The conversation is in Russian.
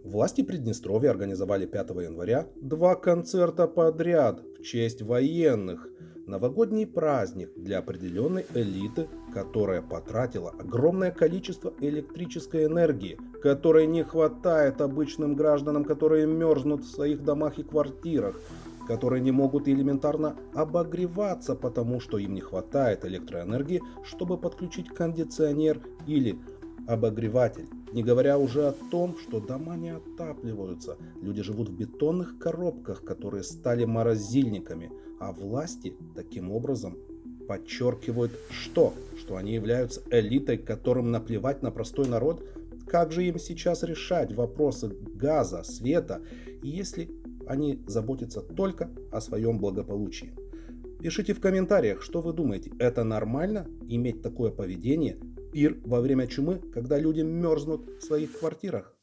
Власти Приднестровья организовали 5 января два концерта подряд в честь военных. Новогодний праздник для определенной элиты, которая потратила огромное количество электрической энергии, которой не хватает обычным гражданам, которые мерзнут в своих домах и квартирах, которые не могут элементарно обогреваться, потому что им не хватает электроэнергии, чтобы подключить кондиционер или обогреватель. Не говоря уже о том, что дома не отапливаются. Люди живут в бетонных коробках, которые стали морозильниками. А власти таким образом подчеркивают что? Что они являются элитой, которым наплевать на простой народ? Как же им сейчас решать вопросы газа, света, если они заботятся только о своем благополучии? Пишите в комментариях, что вы думаете, это нормально иметь такое поведение, пир во время чумы, когда люди мерзнут в своих квартирах?